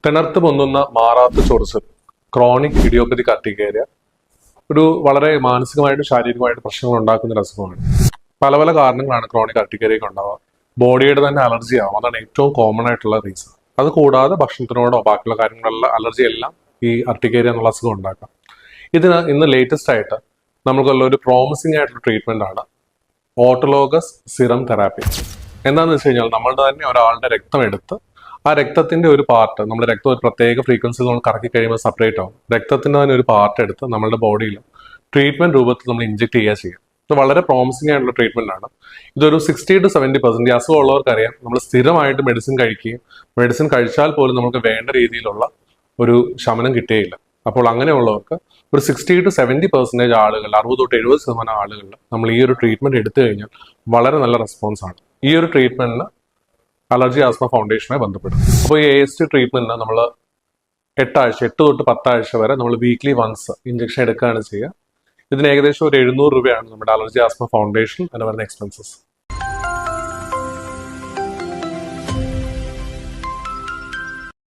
തിണർത്ത് പൊന്നുന്ന മാറാത്ത ചൊറിച്ചിൽ, chronic idiopathic urticaria ഒരു വളരെ മാനസികമായിട്ടും ശാരീരികമായിട്ടും പ്രശ്നങ്ങൾ ഉണ്ടാക്കുന്ന ഒരു അസുഖമാണ്. പല പല കാരണങ്ങളാണ് ക്രോണിക് അർട്ടിക്കേരിയക്ക് ഉണ്ടാവുക. ബോഡിയുടെ തന്നെ അലർജി ആവും, അതാണ് ഏറ്റവും കോമൺ ആയിട്ടുള്ള റീസൺ. അത് കൂടാതെ ഭക്ഷണത്തിനോടോ ബാക്കിയുള്ള കാര്യങ്ങളിലുള്ള അലർജി എല്ലാം ഈ അർട്ടിക്കേരിയ എന്നുള്ള അസുഖം ഉണ്ടാക്കാം. ഇതിന് ഇന്ന് ലേറ്റസ്റ്റ് ആയിട്ട് നമുക്കുള്ള ഒരു പ്രോമിസിംഗ് ആയിട്ടുള്ള ട്രീറ്റ്മെന്റ് ആണ് ഓട്ടോലോഗസ് സിറം തെറാപ്പി. എന്താണെന്ന് വെച്ച് കഴിഞ്ഞാൽ നമ്മളുടെ തന്നെ ഒരാളുടെ രക്തം എടുത്ത് ആ രക്തത്തിന്റെ ഒരു പാർട്ട്, നമ്മുടെ രക്തം ഒരു പ്രത്യേക ഫ്രീക്വൻസി നമ്മൾ കറക്കി കഴിയുമ്പോൾ സെപ്പറേറ്റ് ആവും. രക്തത്തിന്റെ തന്നെ ഒരു പാർട്ട് എടുത്ത് നമ്മുടെ ബോഡിയിൽ ട്രീറ്റ്മെന്റ് രൂപത്തിൽ നമ്മൾ ഇഞ്ചെക്ട് ചെയ്യുക ചെയ്യും. ഇത് വളരെ പ്രോമിസിംഗ് ആയിട്ടുള്ള ട്രീറ്റ്മെന്റ് ആണ്. ഇതൊരു 60 to 70% ഈ അസുഖം ഉള്ളവർക്കറിയാം, നമ്മൾ സ്ഥിരമായിട്ട് മെഡിസിൻ കഴിക്കുകയും മെഡിസിൻ കഴിച്ചാൽ പോലും നമുക്ക് വേണ്ട രീതിയിലുള്ള ഒരു ശമനം കിട്ടുകയില്ല. അപ്പോൾ അങ്ങനെയുള്ളവർക്ക് ഒരു 60 to 70% ആളുകൾ, 60 തൊട്ട് 70% ആളുകളിൽ നമ്മൾ ഈ ഒരു ട്രീറ്റ്മെന്റ് എടുത്തു കഴിഞ്ഞാൽ വളരെ നല്ല റെസ്പോൺസ് ആണ്. ഈ ഒരു ട്രീറ്റ്മെന്റിന് അലർജി ആസ്മ ഫൗണ്ടേഷനുമായി ബന്ധപ്പെടും. അപ്പോൾ ഈ AST ട്രീറ്റ്മെന്റിന് നമ്മൾ 8 തൊട്ട് 10 ആഴ്ച വരെ നമ്മൾ വീക്ക്ലി വൺസ് ഇഞ്ചക്ഷൻ എടുക്കുകയാണ് ചെയ്യുക. ഇതിന് ഏകദേശം ഒരു 700 രൂപയാണ് നമ്മുടെ അലർജി ആസ്മ ഫൗണ്ടേഷൻ എന്ന് പറയുന്ന എക്സ്പെൻസസ്.